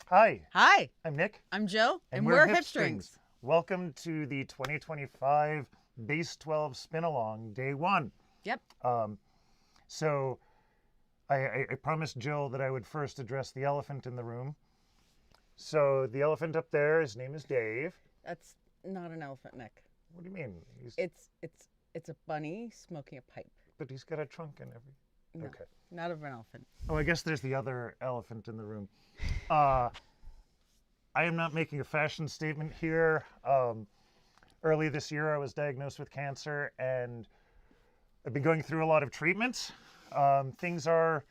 Hi, Hi, I'm Nick. I'm Jill, and we're we're Hipstrings. Welcome to the 2025 Base12 Spinalong, Day 1. Yep. So I promised Jill that I would first address the elephant in the room. So the elephant up there, his name is Dave. That's not an elephant, Nick. What do you mean? It's a bunny smoking a pipe. But he's got a trunk and everything. No, Okay. not of an elephant. Oh, I guess there's the other elephant in the room. I am not making a fashion statement here. Early this year, I was diagnosed with cancer, and I've been going through a lot of treatments. Things are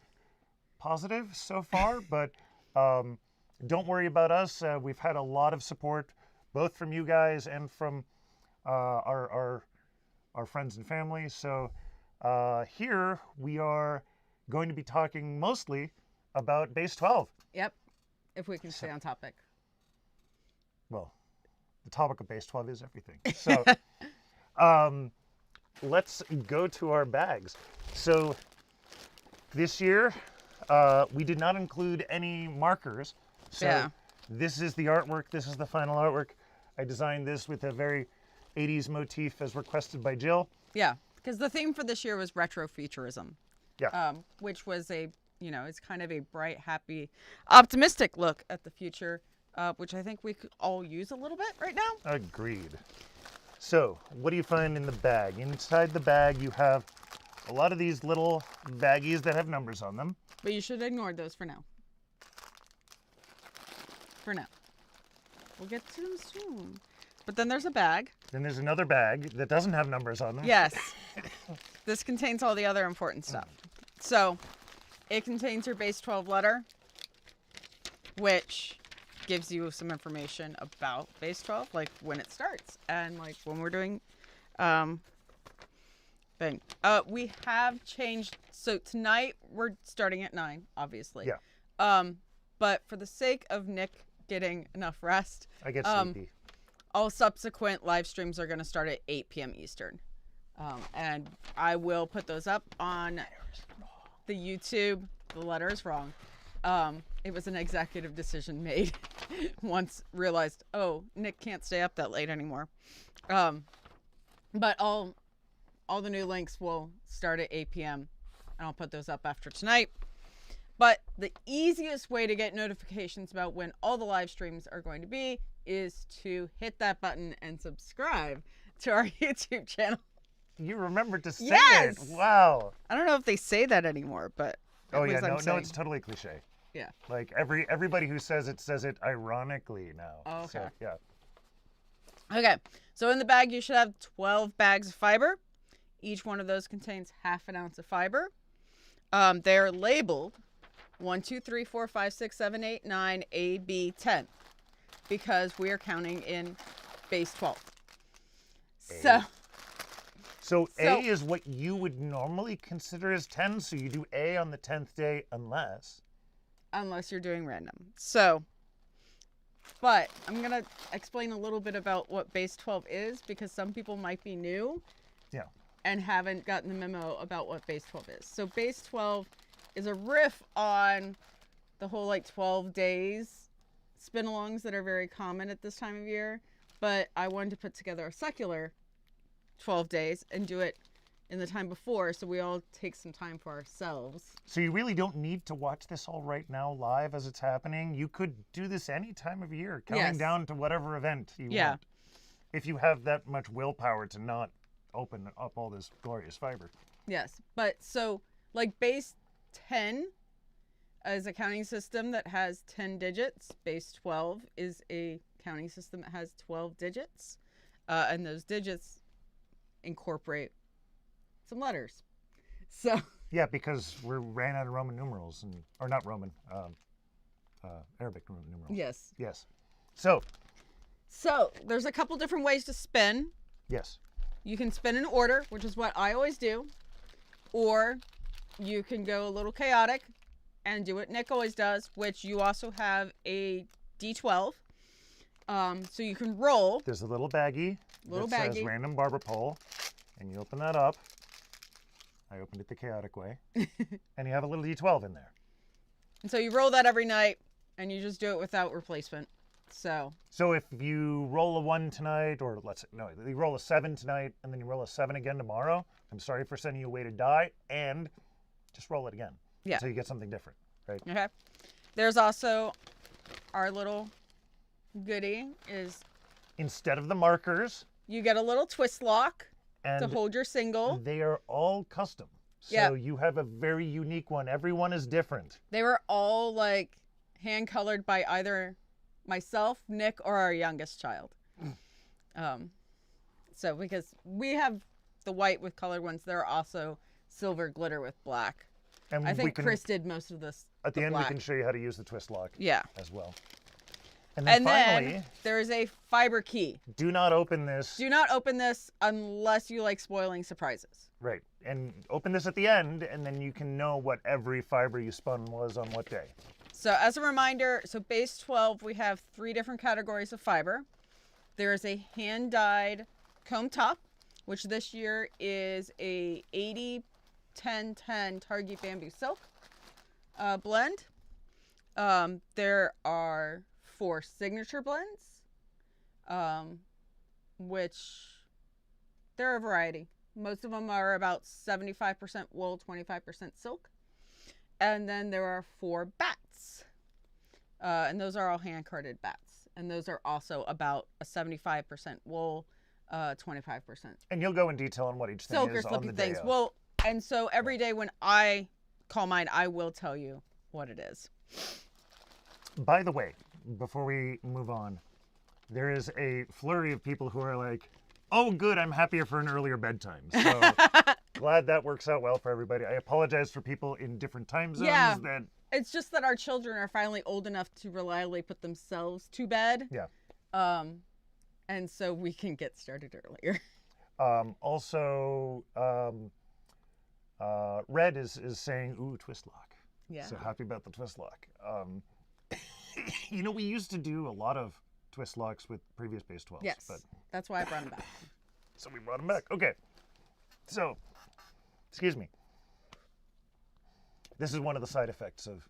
positive so far, but don't worry about us. We've had a lot of support, both from you guys and from our friends and family. So here we are going to be talking mostly about Base12. Yep. If we can stay on topic. Well, the topic of Base12 is everything. So let's go to our bags. So this year, we did not include any markers. So Yeah. This is the artwork. This is the final artwork. I designed this with a very 80s motif as requested by Jill. Yeah, because the theme for this year was retrofuturism. Yeah. Which was it's kind of a bright, happy, optimistic look at the future, which I think we could all use a little bit right now. Agreed. So what do you find in the bag? Inside the bag, you have a lot of these little baggies that have numbers on them. But you should ignore those for now. For now. We'll get to them soon. But then there's a bag. Then there's another bag that doesn't have numbers on them. Yes. This contains all the other important stuff. So it contains your Base12 letter, which gives you some information about Base12, like when it starts and like when we're doing thing. We have changed. So tonight we're starting at 9, obviously. Yeah. But for the sake of Nick getting enough rest, I get sleepy. all subsequent live streams are going to start at 8 p.m. Eastern. And I will put those up on the YouTube. The letter is wrong. It was an executive decision made once realized, oh, Nick can't stay up that late anymore. But all the new links will start at 8 p.m. and I'll put those up after tonight. But the easiest way to get notifications about when all the live streams are going to be is to hit that button and subscribe to our YouTube channel. You remembered to say Yes! it. Wow. I don't know if they say that anymore, but Oh yeah, no, it's totally cliche. Yeah. Like everybody who says it ironically now. Oh, okay. So, yeah. Okay, so in the bag you should have 12 bags of fiber. Each one of those contains half an ounce of fiber. They're labeled 1, 2, 3, 4, 5, 6, 7, 8, 9, A, B, 10 because we are counting in Base12. So A is what you would normally consider as 10, so you do A on the 10th day unless you're doing random. But I'm going to explain a little bit about what Base12 is because some people might be new. Yeah. And haven't gotten the memo about what Base12 is. So Base12 is a riff on the whole 12 days spin-alongs that are very common at this time of year. But I wanted to put together a secular 12 days and do it in the time before so we all take some time for ourselves. So you really don't need to watch this all right now live as it's happening. You could do this any time of year, counting down to whatever event you want. If you have that much willpower to not open up all this glorious fiber. Yes, but so Base 10 is a counting system that has 10 digits. Base12 is a counting system that has 12 digits. And those digits incorporate some letters. So yeah, because we ran out of Roman numerals, or not Roman, Arabic numerals. Yes. So there's a couple different ways to spin. Yes. You can spin in order, which is what I always do, or you can go a little chaotic and do what Nick always does, which you also have a D12. So you can roll. There's a little baggie that says random barber pole, and you open that up. I opened it the chaotic way. And you have a little D12 in there. And so you roll that every night, and you just do it without replacement. So if you roll a 1 tonight, or you roll a 7 tonight, and then you roll a 7 again tomorrow, I'm sorry for sending you away to die, and just roll it again until you get something different, right? Okay. There's also our little goodie is instead of the markers, you get a little twist lock and to hold your single. They are all custom. So you have a very unique one. Everyone is different. They were all like hand colored by either myself, Nick, or our youngest child. So because we have the white with colored ones, there are also silver glitter with black. And I think Chris did most of this. At the end, we can show you how to use the twist lock. As well. And then there is a fiber key. Do not open this. Do not open this unless you like spoiling surprises. Right. And open this at the end, and then you can know what every fiber you spun was on what day. So as a reminder, Base 12, we have 3 different categories of fiber. There is a hand-dyed comb top, which this year is a 80-10-10 Target Bamboo Silk blend. There are 4 signature blends, which there are a variety. Most of them are about 75% wool, 25% silk. And then there are 4 bats. And those are all hand-carded bats. And those are also about a 75% wool, 25%. And you'll go in detail on what each thing silk is or on the slippy day things. of. Well, and so every day when I call mine, I will tell you what it is. By the way, before we move on, there is a flurry of people who are like, oh, good, I'm happier for an earlier bedtime. So glad that works out well for everybody. I apologize for people in different time zones. Yeah, it's just that our children are finally old enough to reliably put themselves to bed. Yeah. And so we can get started earlier. Red is saying, ooh, twist lock. Yeah. So happy about the twist lock. We used to do a lot of twist locks with previous Base 12s. Yes, but that's why I brought them back. So we brought them back. Okay. So, excuse me. This is one of the side effects of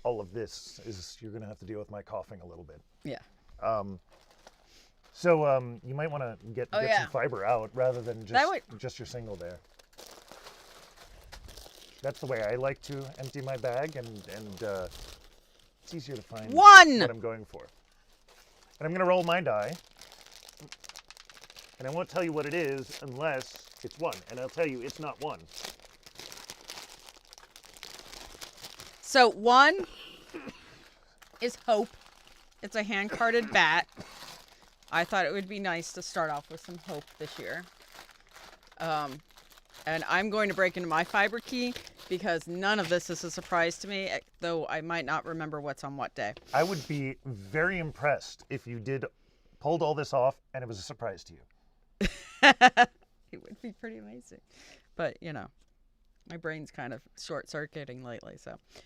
all of this, is you're going to have to deal with my coughing a little bit. Yeah. You might want to get some fiber out rather than just your single there. That's the way I like to empty my bag, and it's easier to find what I'm going for. And I'm going to roll my die, and I won't tell you what it is unless it's 1, and I'll tell you it's not 1. So 1 is Hope. It's a hand-carded bat. I thought it would be nice to start off with some Hope this year. And I'm going to break into my fiber key because none of this is a surprise to me, though I might not remember what's on what day. I would be very impressed if you pulled all this off and it was a surprise to you. It would be pretty amazing. But, my brain's kind of short-circuiting lately.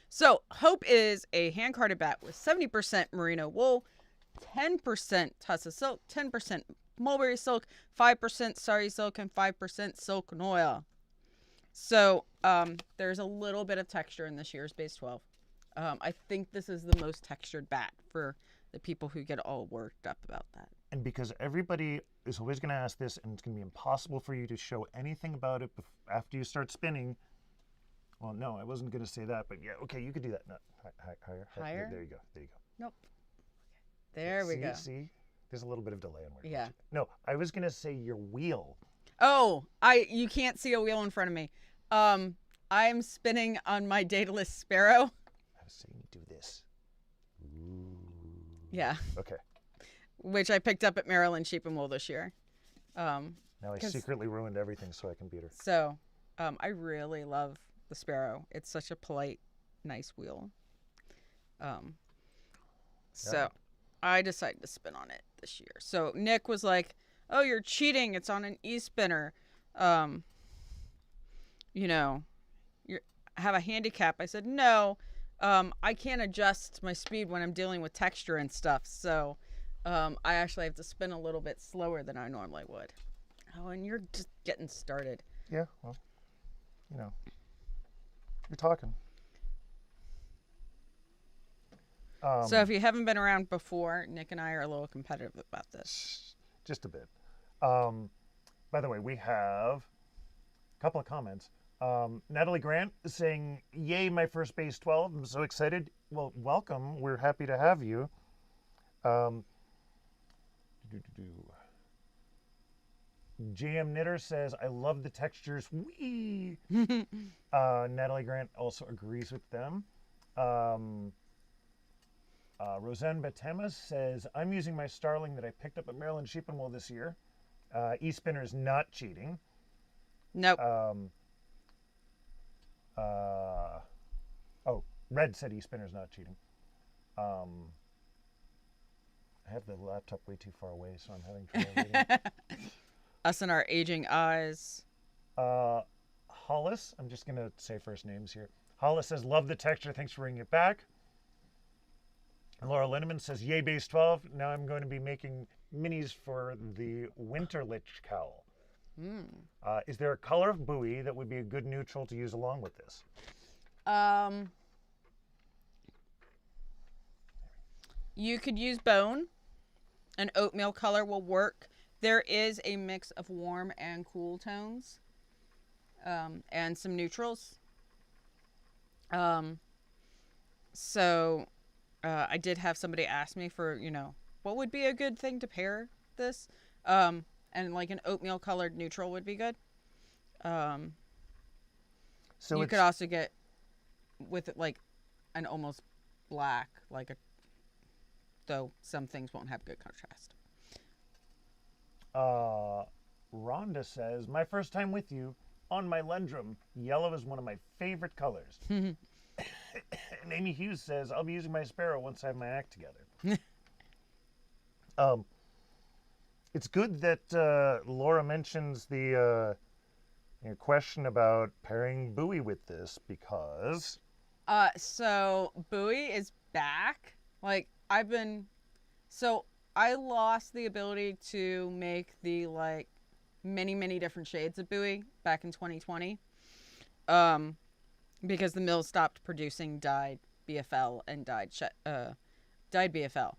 So Hope is a hand-carded bat with 70% merino wool, 10% tussa silk, 10% mulberry silk, 5% sari silk, and 5% silk noir. So there's a little bit of texture in this year's Base 12. I think this is the most textured bat for the people who get all worked up about that. And because everybody is always going to ask this, and it's going to be impossible for you to show anything about it after you start spinning. Well, no, I wasn't going to say that, but yeah, okay, you could do that. No, higher. Higher? There you go. Nope. There we go. See? There's a little bit of delay on where Yeah. No, I was going to say your wheel. Oh, you can't see a wheel in front of me. I'm spinning on my dataless sparrow. I was saying do this. Ooh. Yeah. Okay. Which I picked up at Maryland Sheep and Wool this year. Now I secretly ruined everything so I can beat her. So, I really love the sparrow. It's such a polite, nice wheel. So I decided to spin on it this year. So Nick was like, "Oh, you're cheating. It's on an e-spinner. You have a handicap." I said, "No, I can't adjust my speed when I'm dealing with texture and stuff. So I actually have to spin a little bit slower than I normally would." Oh, and you're just getting started. Yeah, well, you're talking. So if you haven't been around before, Nick and I are a little competitive about this. Just a bit. By the way, we have a couple of comments. Natalie Grant is saying, "Yay, my first Base 12! I'm so excited." Well, welcome. We're happy to have you. JM Knitter says, "I love the textures." Wee. Natalie Grant also agrees with them. Roseanne Batema says, "I'm using my Starling that I picked up at Maryland Sheep and Wool this year. eSpinner's not cheating." Nope. Red said eSpinner's not cheating. I have the laptop way too far away, so I'm having trouble reading. Us and our aging eyes. Hollis, I'm just going to say first names here. Hollis says, "Love the texture. Thanks for bringing it back." And Laura Lindemann says, "Yay, Base 12. Now I'm going to be making minis for the Winterlich cowl." Is there a color of buoy that would be a good neutral to use along with this? You could use bone. An oatmeal color will work. There is a mix of warm and cool tones, and some neutrals. So I did have somebody ask me for, what would be a good thing to pair this? And like an oatmeal colored neutral would be good. So you could also get with it like an almost black, though some things won't have good contrast. Rhonda says, "My first time with you on my Lendrum. Yellow is one of my favorite colors." And Amy Hughes says, "I'll be using my Sparrow once I have my act together." It's good that Laura mentions the question about pairing buoy with this, because so buoy is back. I lost the ability to make the many different shades of buoy back in 2020, because the mill stopped producing dyed BFL and dyed BFL.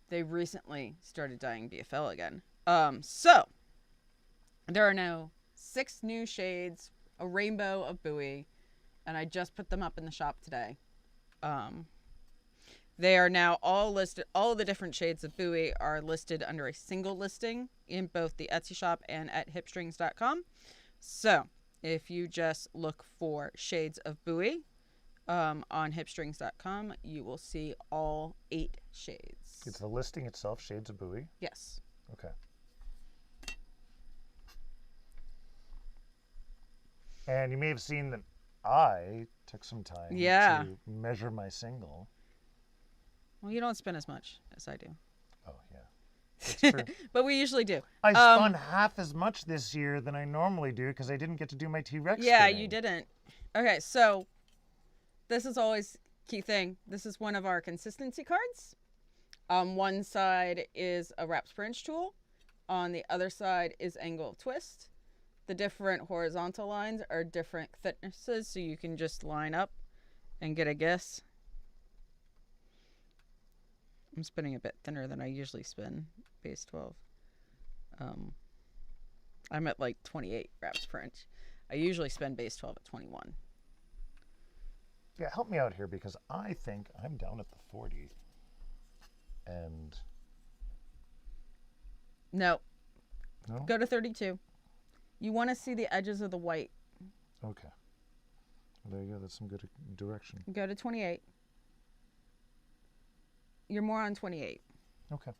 They recently started dyeing BFL again. So there are now 6 new shades, a rainbow of buoy, and I just put them up in the shop today. They are now all listed. All the different shades of buoy are listed under a single listing in both the Etsy shop and at hipstrings.com. So if you just look for shades of buoy on hipstrings.com, you will see all 8 shades. It's the listing itself, shades of buoy? Yes. Okay. And you may have seen that I took some time to measure my single. Well, you don't spin as much as I do. Oh, yeah. That's true. But we usually do. I spun half as much this year than I normally do because I didn't get to do my T-Rex spinning. You didn't. Okay, so this is always key thing. This is one of our consistency cards. One side is a wraps per inch tool. On the other side is angle of twist. The different horizontal lines are different thicknesses, so you can just line up and get a guess. I'm spinning a bit thinner than I usually spin Base 12. I'm at 28 wraps per inch. I usually spin Base 12 at 21. Yeah, help me out here because I think I'm down at the 40. And No. no? Go to 32. You want to see the edges of the white. Okay. Well, there you go. That's some good direction. Go to 28. You're more on 28. Okay.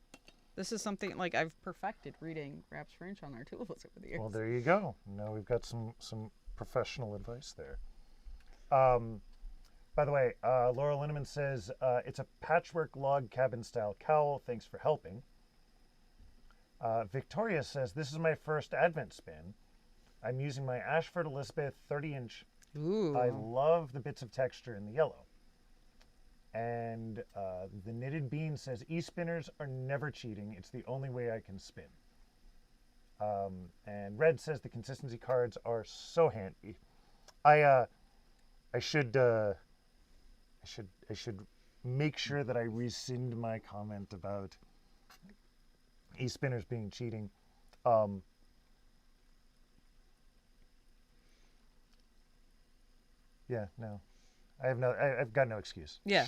This is something I've perfected reading wraps per inch on our tools over the years. Well, there you go. Now we've got some professional advice there. By the way, Laura Linneman says, "It's a patchwork log cabin style cowl. Thanks for helping." Victoria says, "This is my first Advent spin. I'm using my Ashford Elizabeth 30-inch. Ooh. I love the bits of texture in the yellow." And the Knitted Bean says, "E-spinners are never cheating. It's the only way I can spin." And Red says the consistency cards are so handy. I should make sure that I rescind my comment about e-spinners being cheating. Yeah, no. I've got no excuse. Yeah.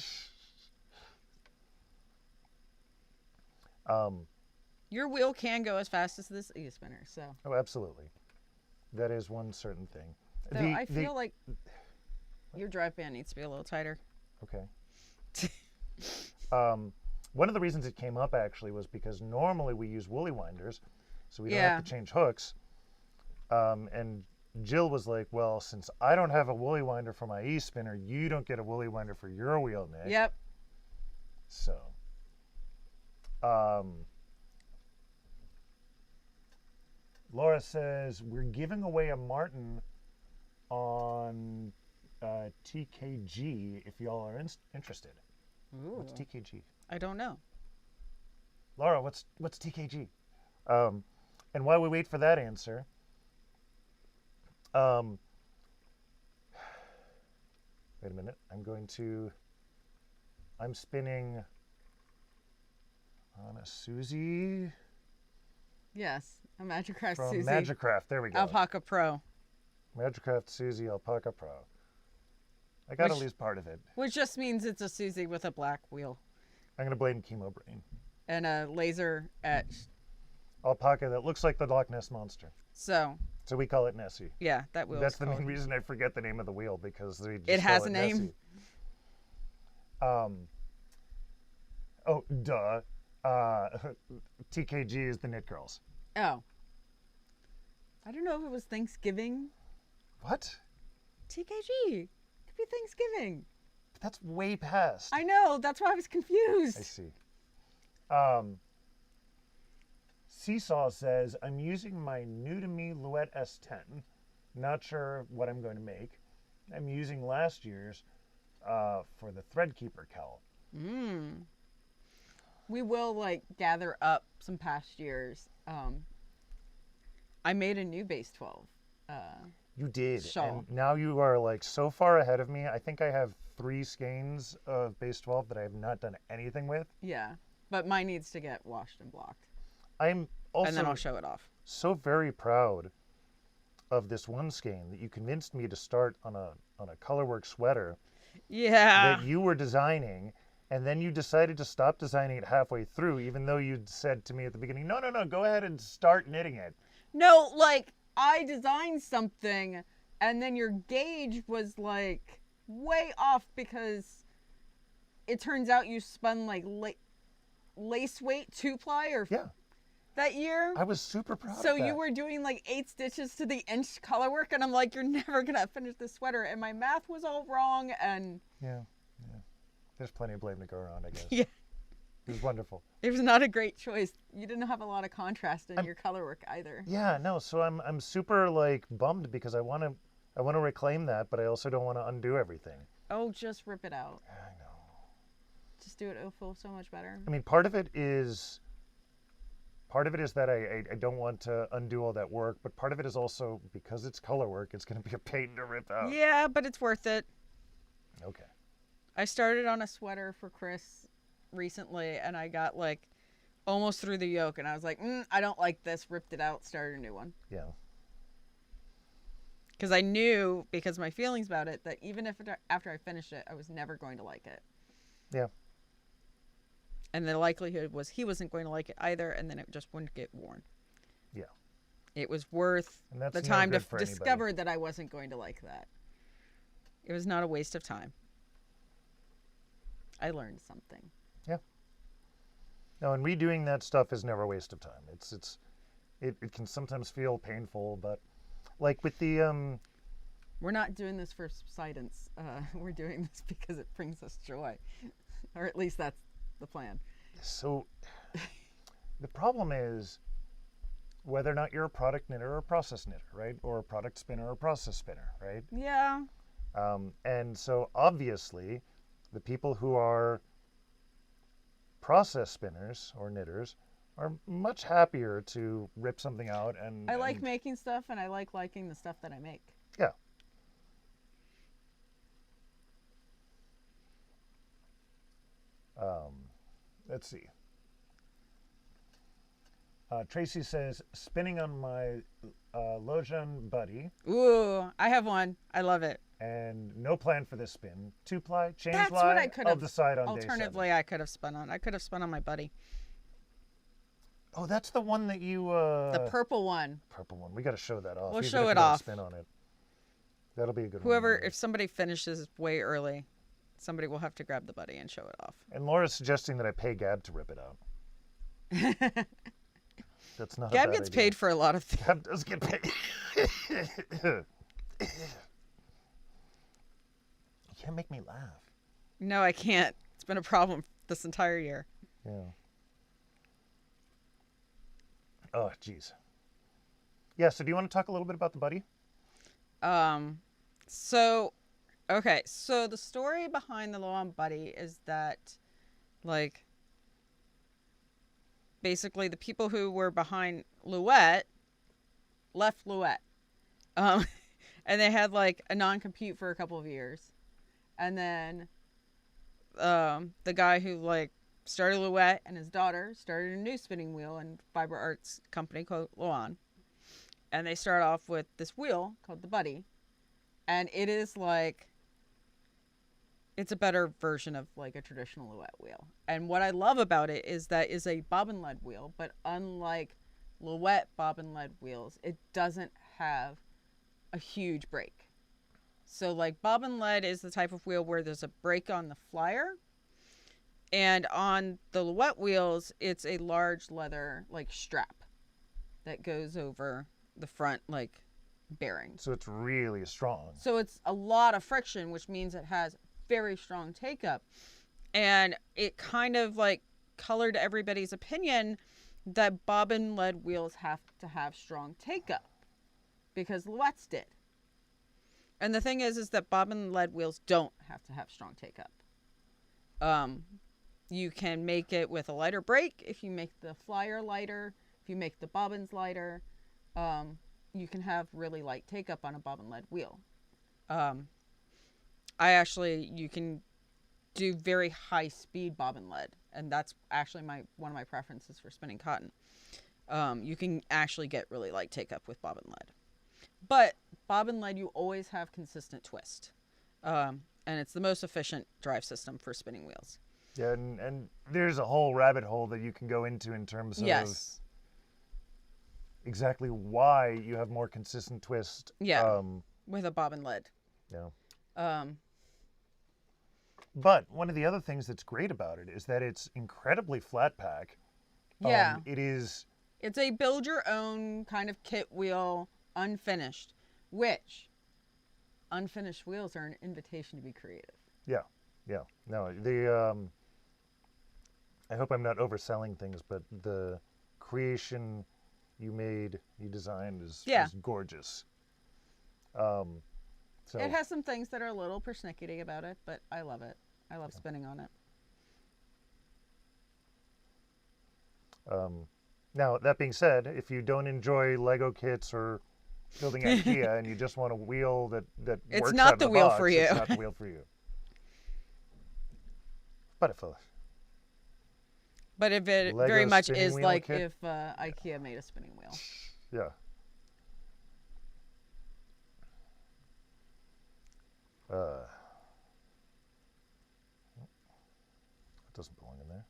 Your wheel can go as fast as this e-spinner, so. Oh, absolutely. That is one certain thing. Though I feel like your drive band needs to be a little tighter. Okay. One of the reasons it came up actually was because normally we use woolly winders, so we don't have to change hooks. And Jill was like, well, since I don't have a woolly winder for my e-spinner, you don't get a woolly winder for your wheel, Nick. Yep. So, Laura says, we're giving away a Martin on TKG if y'all are interested. Ooh. What's TKG? I don't know. Laura, what's TKG? And while we wait for that answer, wait a minute. I'm spinning on a Suzy. Yes, a Magicraft From Suzy. Magicraft, there we go. Alpaca Pro. Magicraft Suzy Alpaca Pro. I got at least part of it. Which just means it's a Suzy with a black wheel. I'm going to blame Chemo Brain. And a laser etch. Alpaca that looks like the Loch Ness Monster. So we call it Nessie. Yeah, that wheel. That's the main reason I forget the name of the wheel, because it has a name. Nessie. Oh, duh. TKG is the Knit Girls. Oh. I don't know if it was Thanksgiving. What? TKG. Could be Thanksgiving. But that's way past. I know. That's why I was confused. I see. Seesaw says, I'm using my new to me Louette S10. Not sure what I'm going to make. I'm using last year's for the Threadkeeper cowl. We will gather up some past years. I made a new Base12. You did. Shawl. And now you are so far ahead of me. I think I have 3 skeins of Base12 that I have not done anything with. Yeah, but mine needs to get washed and blocked. I'm also and then I'll show it off. So very proud of this one skein that you convinced me to start on a colorwork sweater. Yeah. That you were designing, and then you decided to stop designing it halfway through, even though you'd said to me at the beginning, no, go ahead and start knitting it. No, I designed something, and then your gauge was way off, because it turns out you spun lace weight 2-ply or that year. I was super proud of So that. you were doing 8 stitches to the inch colorwork, and I'm like, you're never gonna finish this sweater, and my math was all wrong. And yeah, there's plenty of blame to go around, I guess. Yeah, it was wonderful. It was not a great choice. You didn't have a lot of contrast in your colorwork either. Yeah, no. So I'm super bummed, because I want to reclaim that, but I also don't want to undo everything. Oh, just rip it out. I know. Just do it. It'll feel so much better. I mean, part of it is that I don't want to undo all that work, but part of it is also because it's color work, it's going to be a pain to rip out. Yeah, but it's worth it. Okay. I started on a sweater for Chris recently, and I got almost through the yoke, and I was like, I don't like this, ripped it out, started a new one. Yeah. Because I knew, because my feelings about it, that even if after I finished it, I was never going to like it. Yeah. And the likelihood was he wasn't going to like it either, and then it just wouldn't get worn. Yeah. It was worth the time to discover that I wasn't going to like that. It was not a waste of time. I learned something. Yeah. No, and redoing that stuff is never a waste of time. It can sometimes feel painful, but with the we're not doing this for subsidence. We're doing this because it brings us joy, or at least that's the plan. So the problem is whether or not you're a product knitter or a process knitter, right? Or a product spinner or a process spinner, right? Yeah. And so obviously the people who are process spinners or knitters are much happier to rip something out. And I like making stuff, and I like liking the stuff that I make. Yeah. Let's see. Tracy says, spinning on my Lojan Buddy. Ooh, I have one. I love it. And no plan for this spin. 2-ply, chain That's ply. what I could have. I'll decide on Alternatively, day 7. I could have spun on. I could have spun on my Buddy. Oh, that's the one that you. The purple one. Purple one. We got to show that off. We'll even show if we it don't off. Spin on it. That'll be a good Whoever, one. if somebody finishes way early, somebody will have to grab the Buddy and show it off. And Laura's suggesting that I pay Gab to rip it out. That's not. Gab a bad gets idea. paid for a lot of things. Gab does get paid. You can't make me laugh. No, I can't. It's been a problem this entire year. Yeah. Oh, jeez. Yeah, so do you want to talk a little bit about the Buddy? So the story behind the Loan Buddy is that, like, basically the people who were behind Louette left Louette. And they had, like, a non-compete for a couple of years. And then the guy who, like, started Louette and his daughter started a new spinning wheel and fiber arts company called Loan. And they start off with this wheel called the Buddy. And it is like, it's a better version of like a traditional Louette wheel. And what I love about it is that it's a bobbin lead wheel, but unlike Louette bobbin lead wheels, it doesn't have a huge brake. So like bobbin lead is the type of wheel where there's a brake on the flyer. And on the Louette wheels, it's a large leather like strap that goes over the front like bearing. So it's really strong. So it's a lot of friction, which means it has very strong take up. And it kind of like colored everybody's opinion that bobbin lead wheels have to have strong take up because Louette's did. And the thing is that bobbin lead wheels don't have to have strong take up. You can make it with a lighter brake if you make the flyer lighter, if you make the bobbins lighter. You can have really light take up on a bobbin lead wheel. You can do very high speed bobbin lead, and that's actually one of my preferences for spinning cotton. You can actually get really light take up with bobbin lead. But bobbin lead, you always have consistent twist. And it's the most efficient drive system for spinning wheels. Yeah, and there's a whole rabbit hole that you can go into in terms of exactly why you have more consistent twist. Yeah, with a bobbin lead. Yeah. But one of the other things that's great about it is that it's incredibly flat pack. Yeah. It's a build your own kind of kit wheel, unfinished, which unfinished wheels are an invitation to be creative. Yeah. No, I hope I'm not overselling things, but the creation you designed is gorgeous. So it has some things that are a little persnickety about it, but I love it. I love spinning on it. Now, that being said, if you don't enjoy Lego kits or building IKEA and you just want a wheel that it's works not out of the the wheel box, for you. It's not the wheel for you. But if it Lego very much spinning is wheel like kit? if IKEA made a spinning wheel. Yeah. That doesn't belong in there.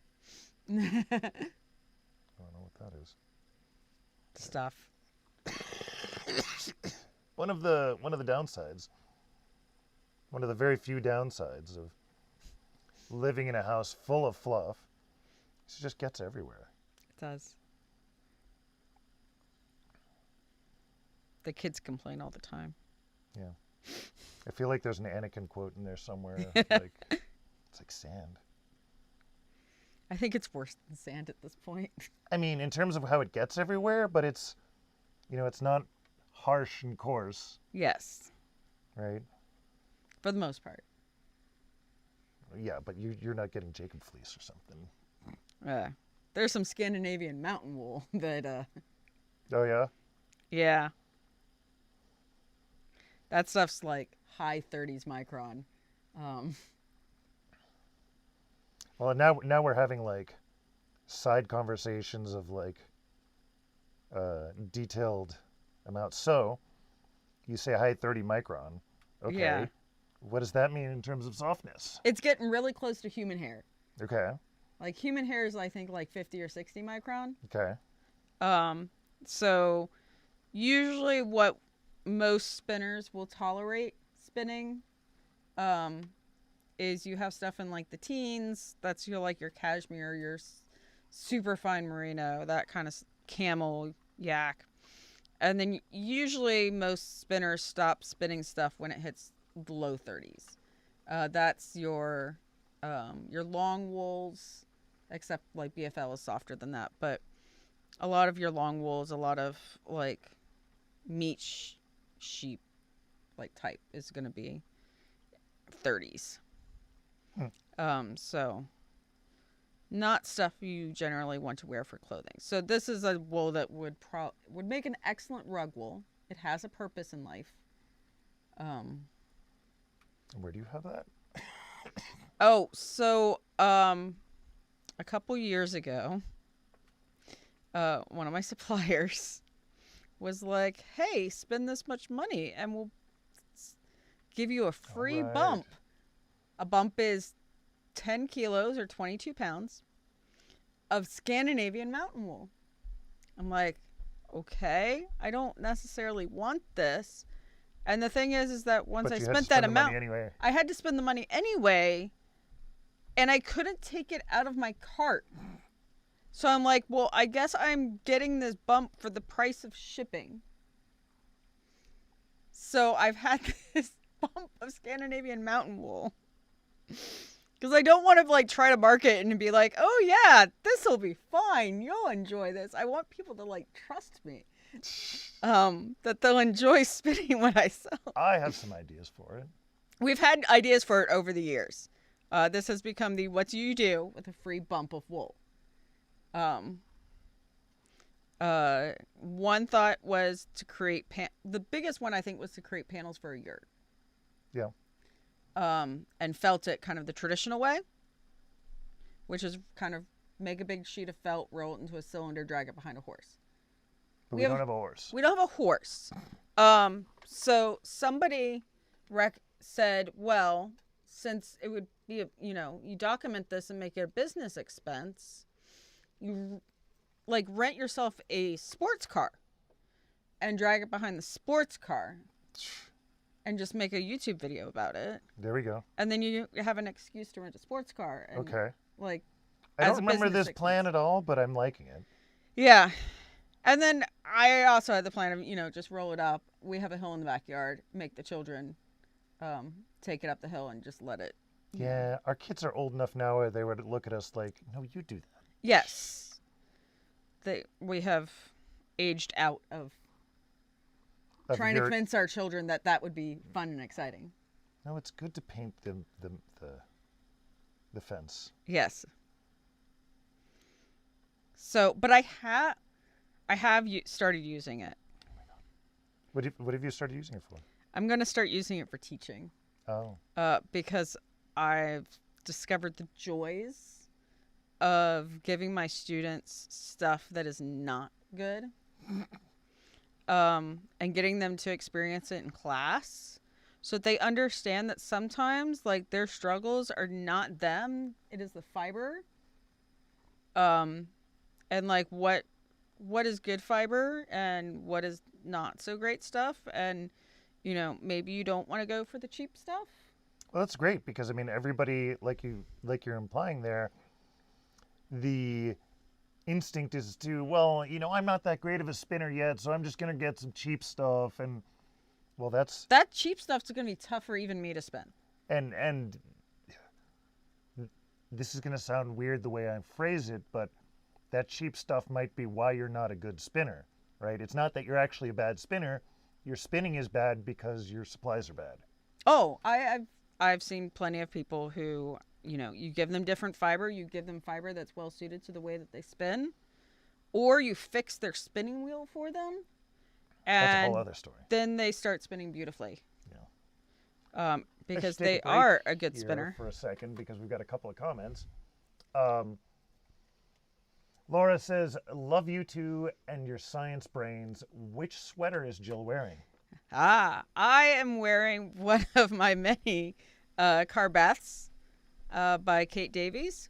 I don't know what that is. Stuff. One of the downsides, one of the very few downsides of living in a house full of fluff, is it just gets everywhere. It does. The kids complain all the time. Yeah. I feel like there's an Anakin quote in there somewhere. It's like sand. I think it's worse than sand at this point. I mean, in terms of how it gets everywhere, but it's, it's not harsh and coarse. Yes. Right? For the most part. Yeah, but you're not getting Jacob fleece or something. There's some Scandinavian mountain wool that... Oh, yeah? Yeah. That stuff's like high 30s micron. Well, now we're having like side conversations of like detailed amounts. So you say high 30 micron. Okay. Yeah. What does that mean in terms of softness? It's getting really close to human hair. Okay. Like human hair is, I think, like 50 or 60 micron. Okay. So usually what most spinners will tolerate spinning is you have stuff in like the teens. That's your like your cashmere, your super fine merino, that kind of camel, yak. And then usually most spinners stop spinning stuff when it hits the low 30s. That's your long wools, except like BFL is softer than that. But a lot of your long wools, a lot of like meat sheep like type is going to be 30s. So not stuff you generally want to wear for clothing. So this is a wool that would make an excellent rug wool. It has a purpose in life. Where do you have that? Oh, so a couple years ago, one of my suppliers was like, "Hey, spend this much money and we'll give you a free bump." A bump is 10 kilos or 22 pounds of Scandinavian mountain wool. I'm like, okay, I don't necessarily want this. And the thing is that once I spent that amount, anyway. I had to spend the money anyway, and I couldn't take it out of my cart. So I'm like, well, I guess I'm getting this bump for the price of shipping. So I've had this bump of Scandinavian mountain wool. Because I don't want to like try to market and be like, oh yeah, this will be fine. You'll enjoy this. I want people to like trust me. That they'll enjoy spinning what I sell. I have some ideas for it. We've had ideas for it over the years. This has become the what do you do with a free bump of wool. One thought was to create the biggest one I think was to create panels for a yurt. Yeah. And felt it kind of the traditional way, which is kind of make a big sheet of felt, roll it into a cylinder, drag it behind a horse. But we don't have a horse. We don't have a horse. So somebody said, well, since it would be, you document this and make it a business expense, you like rent yourself a sports car and drag it behind the sports car and just make a YouTube video about it. There we go. And then you have an excuse to rent a sports car. And okay. Like, I don't remember this plan at all, but I'm liking it. Yeah. And then I also had the plan of, just roll it up. We have a hill in the backyard. Make the children take it up the hill and just let it. Yeah, our kids are old enough now where they would look at us like, no, you do that. Yes. We have aged out of trying to convince our children that would be fun and exciting. No, it's good to paint the fence. Yes. So, but I have started using it. What have you started using it for? I'm going to start using it for teaching. Oh. Because I've discovered the joys of giving my students stuff that is not good. And getting them to experience it in class so that they understand that sometimes like their struggles are not them. It is the fiber. And like what is good fiber and what is not so great stuff. And, maybe you don't want to go for the cheap stuff. Well, that's great because, everybody, like you're implying there, the instinct is to, well, I'm not that great of a spinner yet, so I'm just going to get some cheap stuff. And, well, that cheap stuff's going to be tough for even me to spin. And this is going to sound weird the way I phrase it, but that cheap stuff might be why you're not a good spinner, right? It's not that you're actually a bad spinner. Your spinning is bad because your supplies are bad. Oh, I've seen plenty of people who, you give them different fiber. You give them fiber that's well suited to the way that they spin, or you fix their spinning wheel for them. And that's a whole other story. Then they start spinning beautifully. Yeah. Because they are a good spinner. For a second, because we've got a couple of comments. Laura says, love you two and your science brains. Which sweater is Jill wearing? I am wearing one of my many Carbeths by Kate Davies.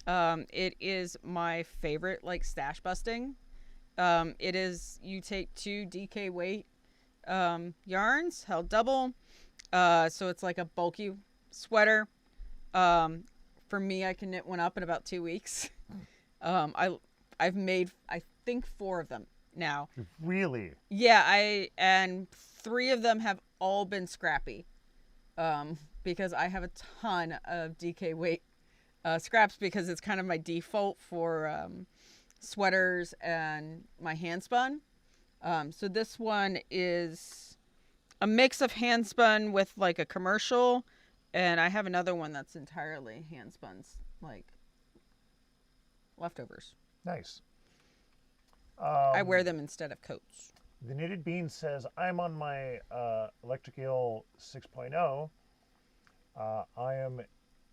It is my favorite, like, stash busting. It is, you take 2 DK weight yarns, held double. So it's like a bulky sweater. For me, I can knit one up in about 2 weeks. I've made, I think, 4 of them now. Really? Yeah, and 3 of them have all been scrappy. Because I have a ton of DK weight scraps, because it's kind of my default for sweaters and my hand spun. So this one is a mix of hand spun with like a commercial, and I have another one that's entirely hand spun, like leftovers. Nice. I wear them instead of coats. The Knitted Bean says, I'm on my Electric Eel 6.0. I am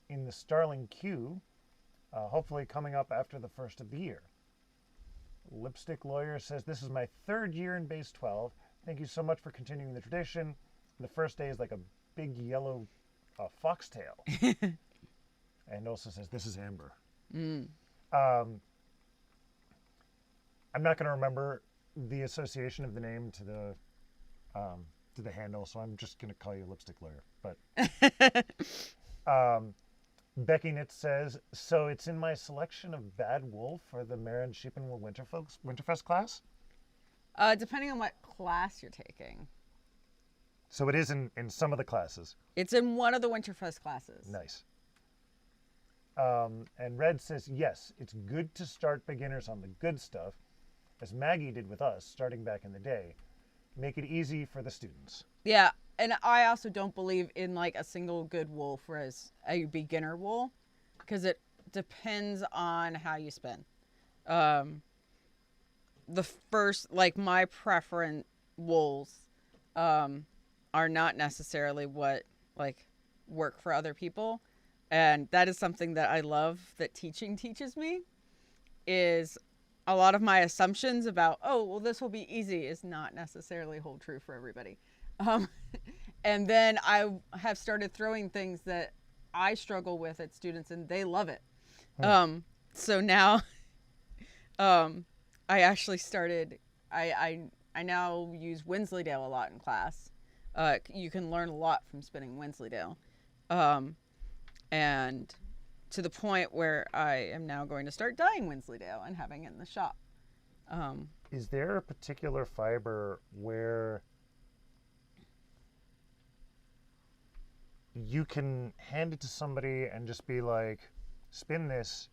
in the Starling queue, hopefully coming up after the first of the year. Lipstick Lawyer says, this is my 3rd year in Base 12. Thank you so much for continuing the tradition. The first day is like a big yellow foxtail. And also says, this is Amber. I'm not going to remember the association of the name to the handle, so I'm just going to call you Lipstick Lawyer. But Becky Knit says, so it's in my selection of Bad Wool for the Marin Sheep and Wool Winterfest class? Depending on what class you're taking. So it is in some of the classes. It's in one of the Winterfest classes. Nice. And Red says, yes, it's good to start beginners on the good stuff, as Maggie did with us starting back in the day. Make it easy for the students. Yeah, and I also don't believe in like a single good wool for as a beginner wool, because it depends on how you spin. The first, like, my preference wools are not necessarily what like work for other people, and that is something that I love that teaching teaches me. Is a lot of my assumptions about, oh, well, this will be easy, is not necessarily hold true for everybody. And then I have started throwing things that I struggle with at students, and they love it. So now, I actually started, I now use Wensleydale a lot in class. You can learn a lot from spinning Wensleydale. And to the point where I am now going to start dyeing Wensleydale and having it in the shop. Is there a particular fiber where you can hand it to somebody and just be like, spin this,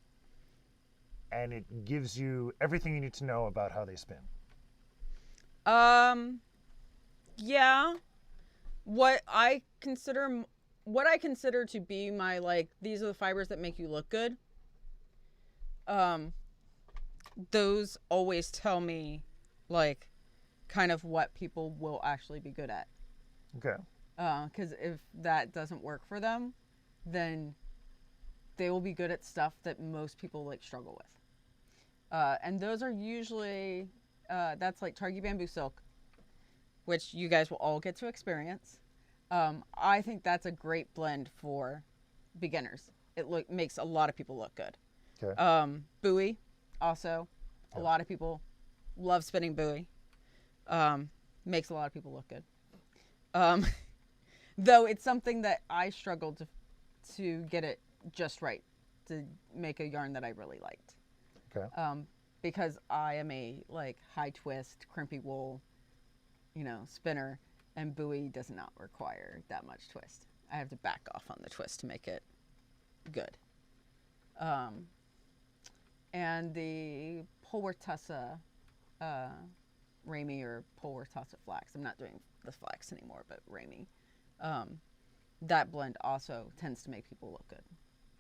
and it gives you everything you need to know about how they spin? Yeah. What I consider to be my, like, these are the fibers that make you look good. Those always tell me, like, kind of what people will actually be good at. Okay. Because if that doesn't work for them, then they will be good at stuff that most people, like, struggle with. And those are usually, that's like Targhee Bamboo Silk, which you guys will all get to experience. I think that's a great blend for beginners. It makes a lot of people look good. Okay. Bowie, also, a lot of people love spinning Bowie. Makes a lot of people look good. Though it's something that I struggled to get it just right, to make a yarn that I really liked. Okay. Because I am a, like, high twist, crimpy wool, spinner, and Bowie does not require that much twist. I have to back off on the twist to make it good. And the Polworth Tussa Ramie, or Polworth Tussa Flax, I'm not doing the flax anymore, but Ramie, that blend also tends to make people look good.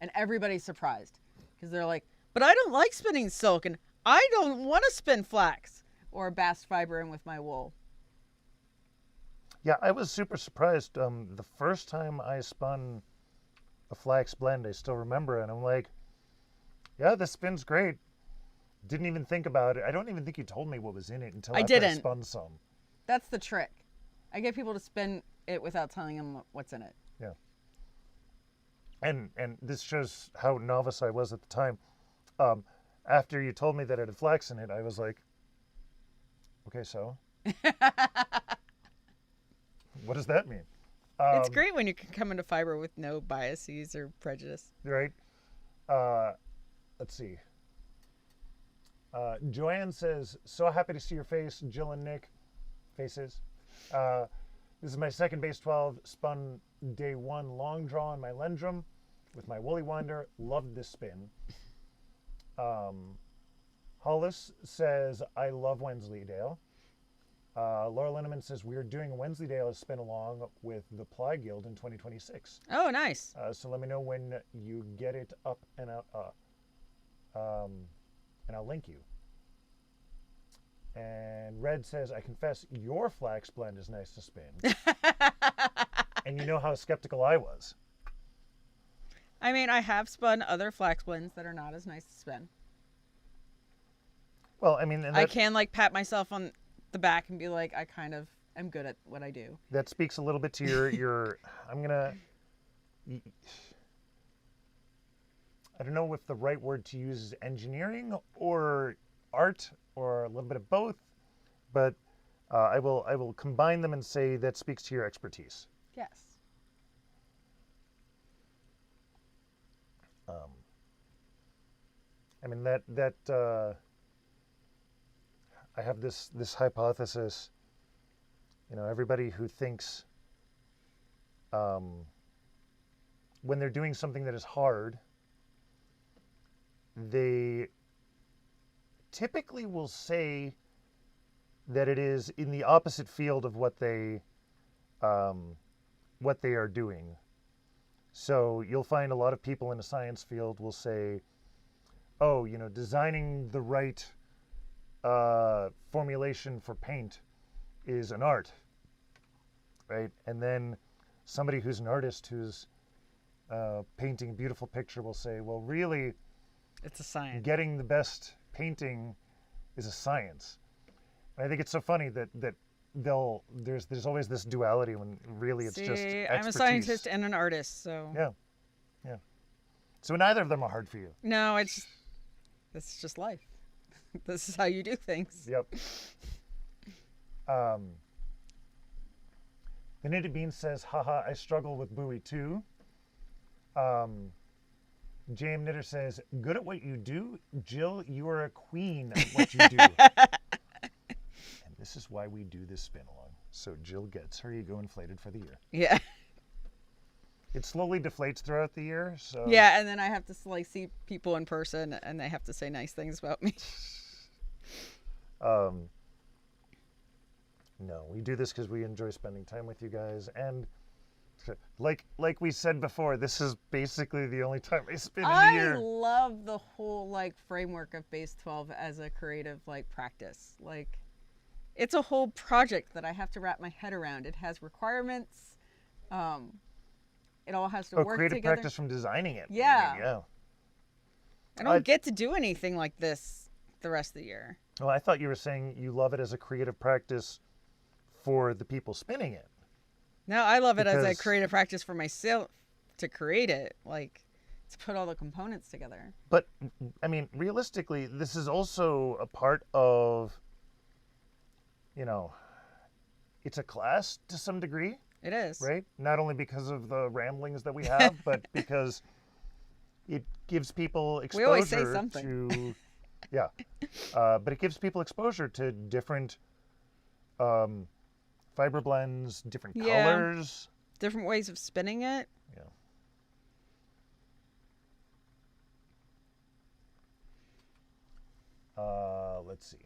And everybody's surprised because they're like, but I don't like spinning silk, and I don't want to spin flax or bast fiber in with my wool. Yeah, I was super surprised. The first time I spun a flax blend, I still remember it, and I'm like, Yeah, this spin's great. Didn't even think about it. I don't even think you told me what was in it until I after I didn't. spun some. That's the trick. I get people to spin it without telling them what's in it. Yeah. And this shows how novice I was at the time. After you told me that it had flax in it, I was like, okay, so what does that mean? It's great when you can come into fiber with no biases or prejudice. Right. Let's see. Joanne says, so happy to see your face, Jill and Nick. Faces. This is my second base 12, spun day 1 long draw on my Lendrum with my Woolly Winder. Loved this spin. Hollis says, I love Wensleydale. Laura Linneman says, we are doing a Wensleydale spin along with the Ply Guild in 2026. Oh, nice. So let me know when you get it up and out. And I'll link you. And Red says, I confess your flax blend is nice to spin. And you know how skeptical I was. I mean, I have spun other flax blends that are not as nice to spin. Well, I mean, and I can like pat myself on the back and be like, I kind of am good at what I do. That speaks a little bit to your I'm gonna, I don't know if the right word to use is engineering or art or a little bit of both, but I will combine them and say that speaks to your expertise. Yes. I mean that I have this hypothesis. You know, everybody who thinks when they're doing something that is hard, they typically will say that it is in the opposite field of what they are doing. So you'll find a lot of people in a science field will say, oh, you know, designing the right formulation for paint is an art, right? And then somebody who's an artist who's painting a beautiful picture will say, well, really, it's a science. Getting the best painting is a science. And I think it's so funny that there's always this duality when really it's just expertise. I'm a scientist and an artist, so yeah. So neither of them are hard for you. No, it's just life. This is how you do things. Yep. The Knitted Bean says, haha, I struggle with buoy too. JM Knitter says, good at what you do. Jill, you are a queen at what you do. And this is why we do this spin along. So Jill gets her ego inflated for the year. Yeah. It slowly deflates throughout the year. So yeah, and then I have to like see people in person and they have to say nice things about me. No, we do this because we enjoy spending time with you guys, and like we said before, this is basically the only time I spin in the year. I love the whole like framework of Base 12 as a creative like practice. Like, it's a whole project that I have to wrap my head around. It has requirements. It all has to work creative together. practice from designing it. Yeah. Yeah. I don't get to do anything like this the rest of the year. Well, I thought you were saying you love it as a creative practice for the people spinning it. No, I love it as a creative practice for myself to create it, like to put all the components together. But, I mean, realistically, this is also a part of, you know, it's a class to some degree. It is. Right? Not only because of the ramblings that we have, but because it gives people exposure we always say something. To... Yeah. But it gives people exposure to different fiber blends, different colors. Different ways of spinning it. Yeah. Let's see.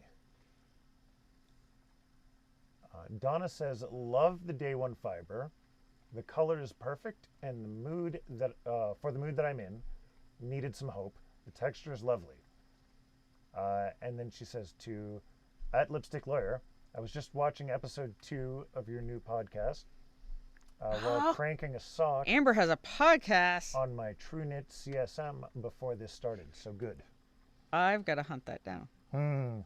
Donna says, love the day one fiber. The color is perfect, and the mood that for the mood that I'm in, needed some hope. The texture is lovely. And then she says to @Lipstick Lawyer, I was just watching episode 2 of your new podcast. while cranking a sock Amber has a podcast. on my TrueKnit CSM before this started. So good. I've got to hunt that down. Hmm.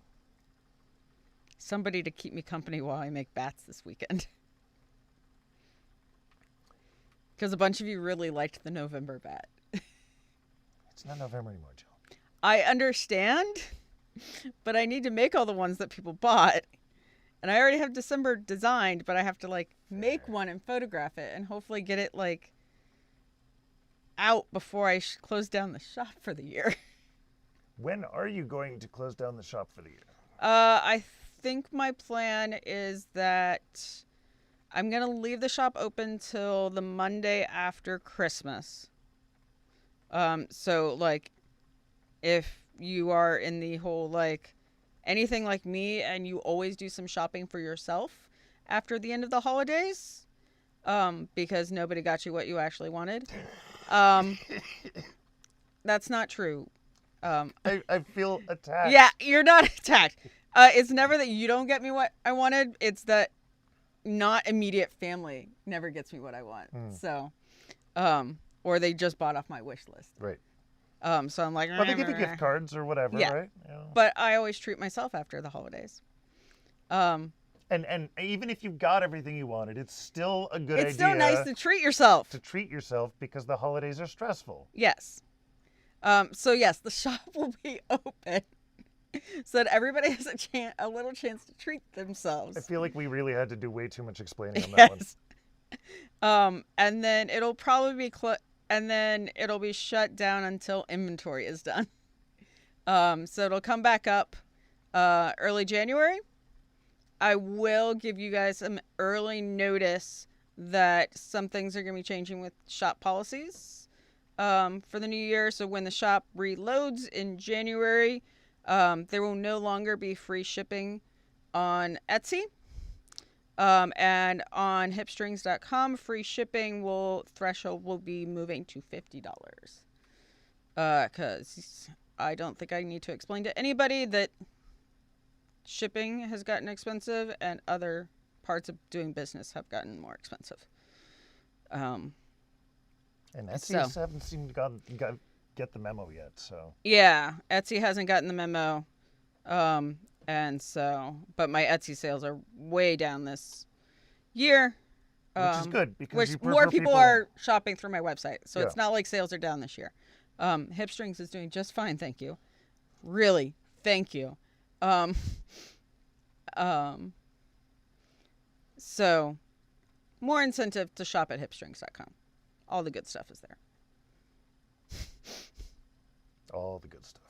Somebody to keep me company while I make bats this weekend. Because a bunch of you really liked the November bat. It's not November anymore, Jill. I understand, but I need to make all the ones that people bought. And I already have December designed, but I have to like make one and photograph it and hopefully get it like out before I close down the shop for the year. When are you going to close down the shop for the year? I think my plan is that I'm going to leave the shop open till the Monday after Christmas. So like if you are in the whole like anything like me and you always do some shopping for yourself after the end of the holidays, because nobody got you what you actually wanted. That's not true. I feel attacked. Yeah, you're not attacked. It's never that you don't get me what I wanted. It's that not immediate family never gets me what I want. So, or they just bought off my wish list. Right. So I'm like, well, they give you gift cards or whatever, yeah. right? Yeah. But I always treat myself after the holidays. And even if you got everything you wanted, it's still a good idea. It's still nice to treat yourself. To treat yourself because the holidays are stressful. Yes. So yes, the shop will be open so that everybody has a little chance to treat themselves. I feel like we really had to do way too much explaining on that one. And then it'll probably be and then it'll be shut down until inventory is done. So it'll come back up early January. I will give you guys some early notice that some things are going to be changing with shop policies for the new year. So when the shop reloads in January, there will no longer be free shipping on Etsy. And on hipstrings.com, free shipping threshold will be moving to $50. Because I don't think I need to explain to anybody that shipping has gotten expensive and other parts of doing business have gotten more expensive. And Etsy haven't seemed to get the memo yet, so. Yeah, Etsy hasn't gotten the memo. And so, but my Etsy sales are way down this year. Which is good because more people are shopping through my website. So Yeah. It's not like sales are down this year. Hipstrings is doing just fine, thank you. Really, thank you. So more incentive to shop at hipstrings.com. All the good stuff is there. All the good stuff.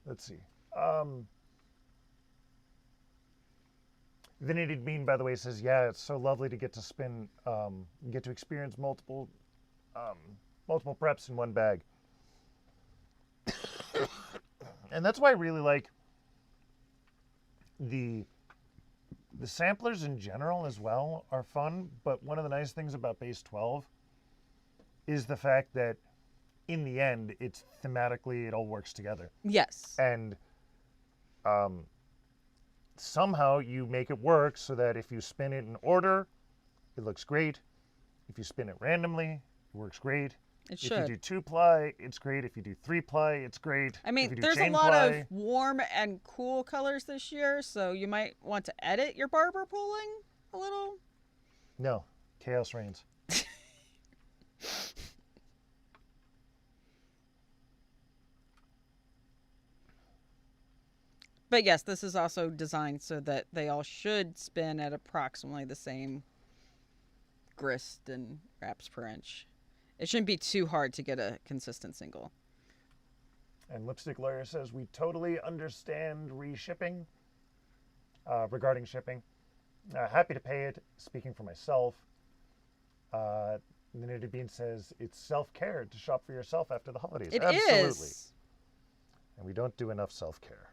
Let's see. The Knitted Bean, by the way, says, yeah, it's so lovely to get to spin, get to experience multiple preps in one bag. And that's why I really like the samplers in general as well are fun, but one of the nice things about Base 12 is the fact that in the end, it's thematically, it all works together. Yes. And somehow you make it work so that if you spin it in order, it looks great. If you spin it randomly, it works great. It should. If you do 2-ply, it's great. If you do 3-ply, it's great. I mean, if you do there's a chain lot ply, of warm and cool colors this year, so you might want to edit your barber pooling a little. No, chaos reigns. But yes, this is also designed so that they all should spin at approximately the same grist and wraps per inch. It shouldn't be too hard to get a consistent single. And Lipstick Lawyer says, we totally understand reshipping, regarding shipping. Happy to pay it, speaking for myself. The Knitted Bean says, it's self-care to shop for yourself after the holidays. It Absolutely. is. And we don't do enough self-care.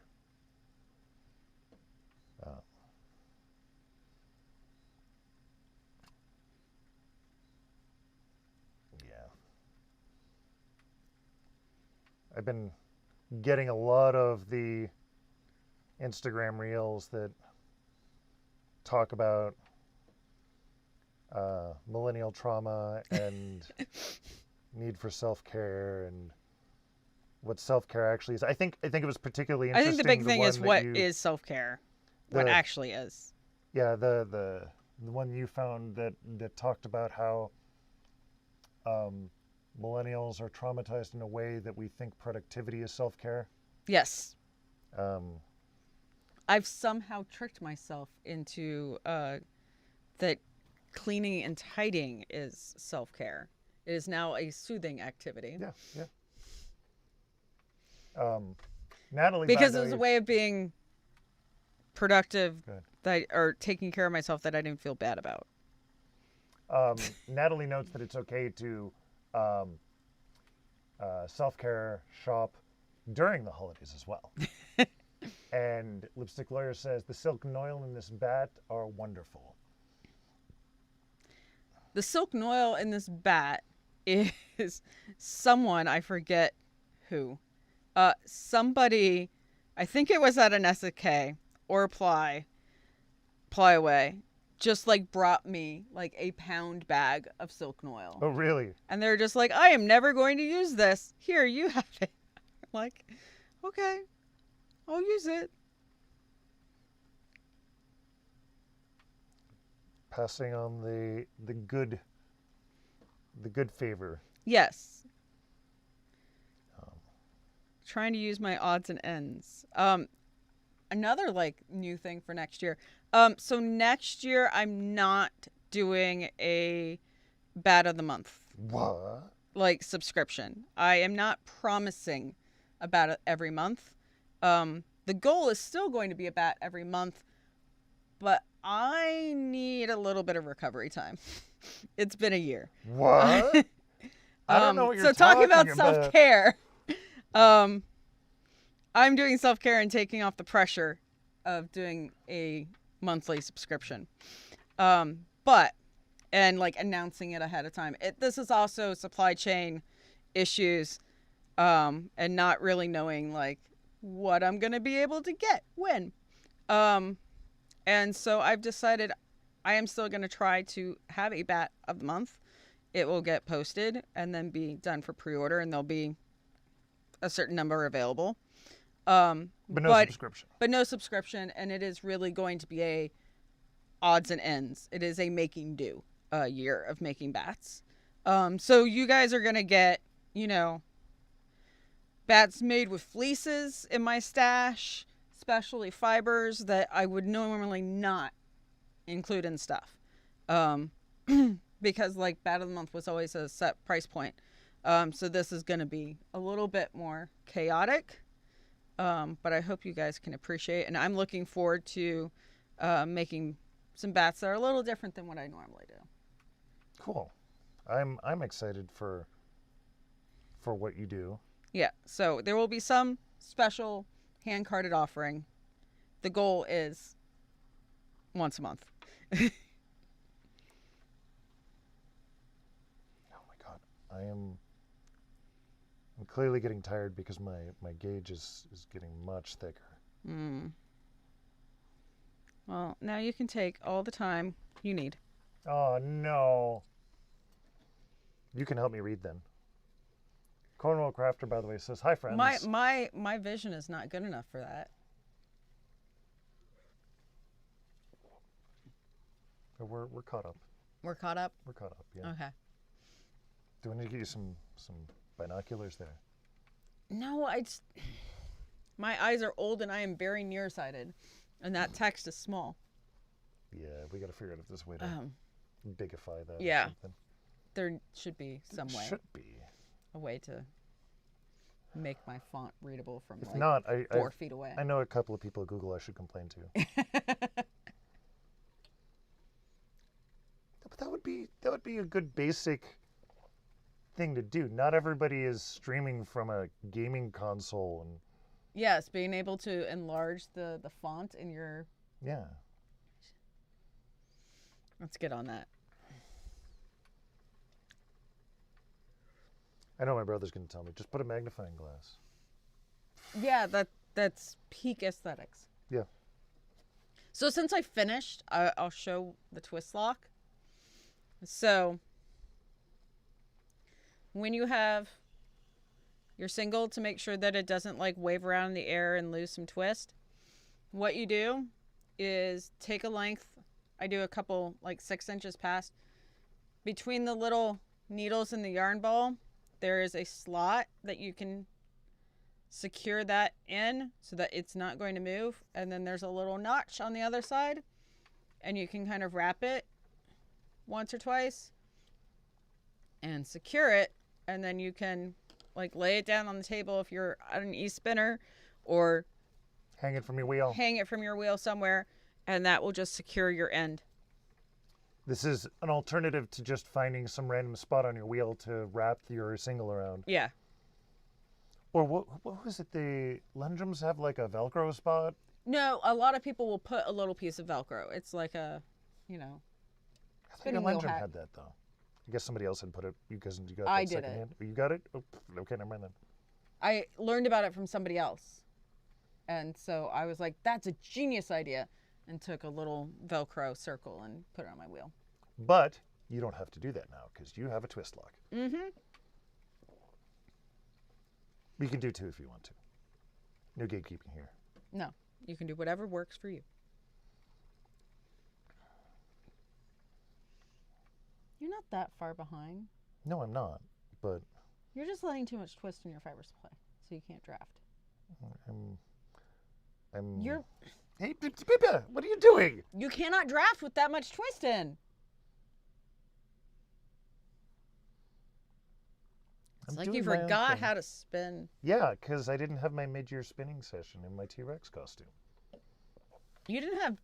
I've been getting a lot of the Instagram reels that talk about millennial trauma and need for self-care and what self-care actually is. I think it was particularly I interesting. think the big thing one is that what you- is self-care, what the- actually is. Yeah, the one you found that talked about how millennials are traumatized in a way that we think productivity is self-care. Yes. Um, I've somehow tricked myself into that cleaning and tidying is self-care. It is now a soothing activity. yeah. Natalie, Because by it the was a way of being productive Good. or taking care of myself that I didn't feel bad about. Natalie notes that it's okay to self-care shop during the holidays as well. And Lipstick Lawyer says the silk noil in this bat are wonderful. The silk noil in this bat is someone, I forget who, somebody, I think it was at an SK or Plyaway, just like brought me like a pound bag of silk noil. Oh, really? And they're just like, I am never going to use this. Here, you have it. I'm like, okay, I'll use it. Passing on the good favor. Yes. Trying to use my odds and ends. Another like new thing for next year. So next year I'm not doing a bat of the month What? like subscription. I am not promising a bat every month. The goal is still going to be a bat every month, but I need a little bit of recovery time. It's been a year. What? I don't know what you're so talking about about. self-care. I'm doing self-care and taking off the pressure of doing a monthly subscription. But like announcing it ahead of time. This is also supply chain issues, and not really knowing like what I'm going to be able to get when. And so I've decided I am still going to try to have a bat of the month. It will get posted and then be done for pre-order, and there'll be a certain number available. But no subscription. But no subscription, and it is really going to be a odds and ends. It is a making do year of making bats. So you guys are going to get, bats made with fleeces in my stash, especially fibers that I would normally not include in stuff. Because like bat of the month was always a set price point. So this is going to be a little bit more chaotic. But I hope you guys can appreciate, and I'm looking forward to making some bats that are a little different than what I normally do. Cool. I'm excited for what you do. Yeah, so there will be some special hand-carded offering. The goal is once a month. Oh my God. I'm clearly getting tired because my gauge is getting much thicker. Well, now you can take all the time you need. Oh, no. You can help me read then. Cornwall Crafter, by the way, says, hi, friends. My vision is not good enough for that. We're caught up. We're caught up? We're caught up, yeah. Okay. Do I need to get you some binoculars there? No, my eyes are old and I am very nearsighted. And that text is small. Yeah, we got to figure out if there's a way to bigify that. Yeah. Or something. There should be some way. Should be. A way to make my font readable from If like not, 4 feet away. I know a couple of people at Google I should complain to. But that would be a good basic thing to do. Not everybody is streaming from a gaming console and yes, being able to enlarge the font in your. yeah. Let's get on that. I know my brother's going to tell me, just put a magnifying glass. Yeah, that's peak aesthetics. Yeah. So since I finished, I'll show the twist lock. So when you have your single, to make sure that it doesn't like wave around in the air and lose some twist, what you do is take a length. I do a couple like 6 inches past. Between the little needles and the yarn ball, there is a slot that you can secure that in so that it's not going to move. And then there's a little notch on the other side, and you can kind of wrap it once or twice and secure it. And then you can like lay it down on the table if you're on an e-spinner, or Hang it from your wheel. hang it from your wheel somewhere, and that will just secure your end. This is an alternative to just finding some random spot on your wheel to wrap your single around. Yeah. Or what was it? The Lundrums have like a Velcro spot? No, a lot of people will put a little piece of Velcro. It's like a, you know, I think a spinning wheel Lundrum hat. had that though. I guess somebody else had put it. You got I that did it. secondhand? You got it? Oh, okay, never mind then. I learned about it from somebody else. And so I was like, that's a genius idea. And took a little Velcro circle and put it on my wheel. But you don't have to do that now because you have a twist lock. Mm-hmm. You can do two if you want to. No gatekeeping here. No, you can do whatever works for you. You're not that far behind. No, I'm not. But You're just letting too much twist in your fiber supply, so you can't draft. I'm. You're. Hey, Pippa, what are you doing? You cannot draft with that much twist in. It's like you doing my own forgot thing. how to spin. Yeah, because I didn't have my mid-year spinning session in my T-Rex costume. You didn't have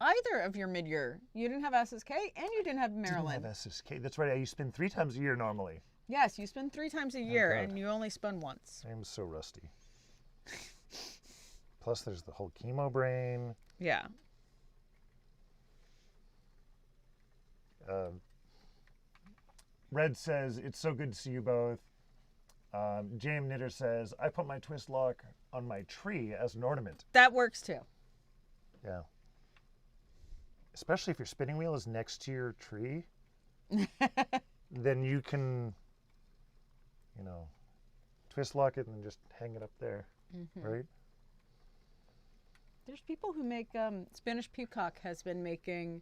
either of your mid-year. You didn't have SSK and you didn't have Didn't Maryland. have SSK. That's right. I spin 3 times a year normally. Yes, you spin 3 times a year God. and you only spun once. I'm so rusty. Plus, there's the whole chemo brain. Yeah. Red says, it's so good to see you both. JM Knitter says, I put my twist lock on my tree as an ornament. That works too. Yeah. Especially if your spinning wheel is next to your tree, then you can, twist lock it and just hang it up there, right? There's people who make, Spanish Peacock has been making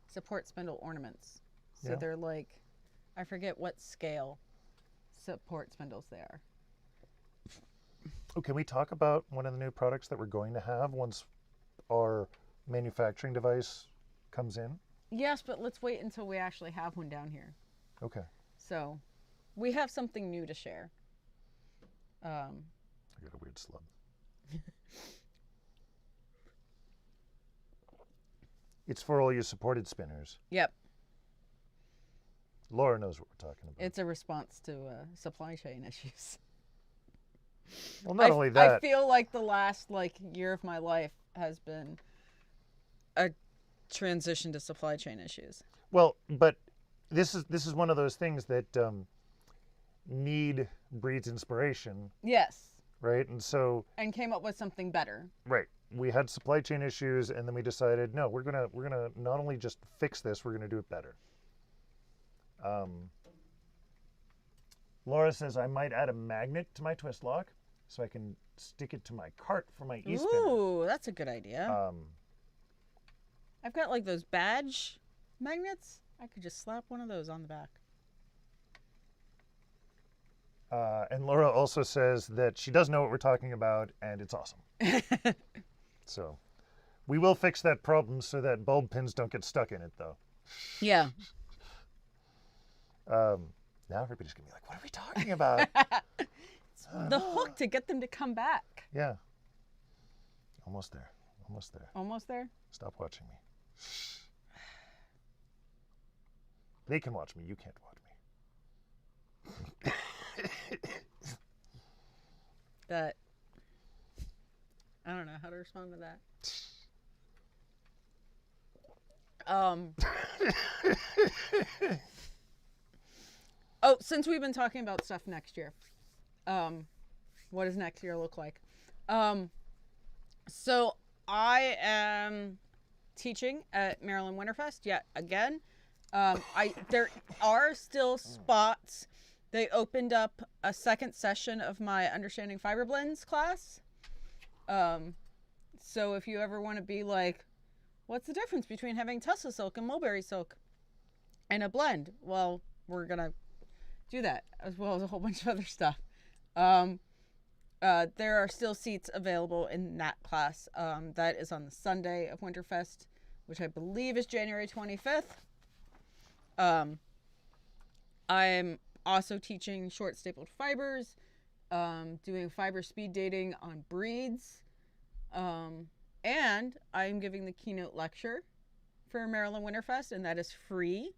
support spindle ornaments. So Yeah. they're like, I forget what scale support spindles they are. Oh, can we talk about one of the new products that we're going to have once our manufacturing device comes in? Yes, but let's wait until we actually have one down here. Okay. So we have something new to share. I got a weird slub. It's for all your supported spinners. Yep. Laura knows what we're talking about. It's a response to supply chain issues. Well, not only that. I feel like the last year of my life has been a transition to supply chain issues. Well, but this is one of those things that need breeds inspiration, Yes. right? And so, And came up with something better. right, we had supply chain issues, and then we decided, no, we're gonna not only just fix this, we're gonna do it better. Laura says I might add a magnet to my twist lock so I can stick it to my cart for my e-spinner. Ooh, that's a good idea. I've got those badge magnets. I could just slap one of those on the back. And Laura also says that she does know what we're talking about, and it's awesome. So we will fix that problem so that bulb pins don't get stuck in it, though. Yeah. Now everybody's going to be like, what are we talking about? The hook to get them to come back. Yeah. Almost there. Almost there. Almost there? Stop watching me. They can watch me. You can't watch me. That. I don't know how to respond to that. Oh, since we've been talking about stuff next year, what does next year look like? So I am teaching at Maryland Winterfest yet again. There are still spots. They opened up a second session of my Understanding Fiber Blends class. So if you ever want to be like, what's the difference between having Tussle silk and mulberry silk in a blend? Well, we're going to do that, as well as a whole bunch of other stuff. There are still seats available in that class. That is on the Sunday of Winterfest, which I believe is January 25th. I'm also teaching short stapled fibers, doing fiber speed dating on breeds, and I'm giving the keynote lecture for Maryland Winterfest, and that is free.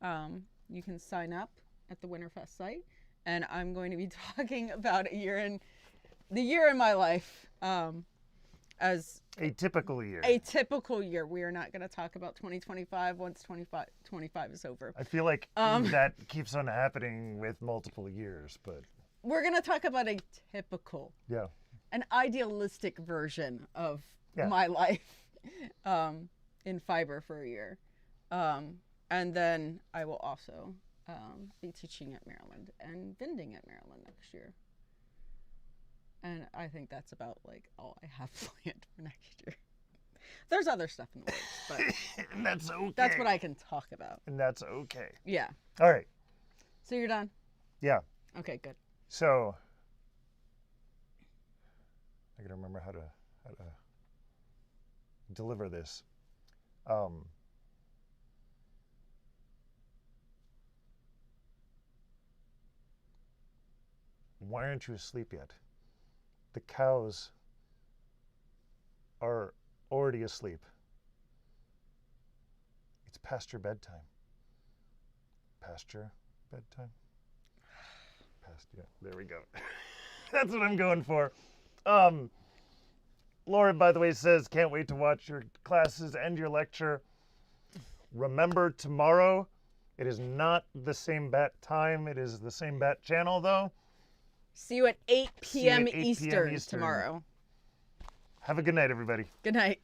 You can sign up at the Winterfest site, and I'm going to be talking about the year in my life, as A typical year. a typical year. We are not going to talk about 2025 once 2025 is over. I feel like that keeps on happening with multiple years, but We're going to talk about a typical, yeah. an idealistic version of Yeah. my life in fiber for a year. And then I will also be teaching at Maryland and vending at Maryland next year. And I think that's about like all I have planned for next year. There's other stuff in the works, but And that's okay. that's what I can talk about. And that's okay. Yeah. All right. So you're done? Yeah. Okay, good. So I gotta remember how to deliver this. Why aren't you asleep yet? The cows are already asleep. It's past your bedtime. Past your bedtime? Past, yeah, there we go. That's what I'm going for. Laura, by the way, says, can't wait to watch your classes and your lecture. Remember, tomorrow, it is not the same bat time. It is the same bat channel, though. See you at 8 See you at p.m. 8 p.m. Eastern Eastern. tomorrow. Have a good night, everybody. Good night.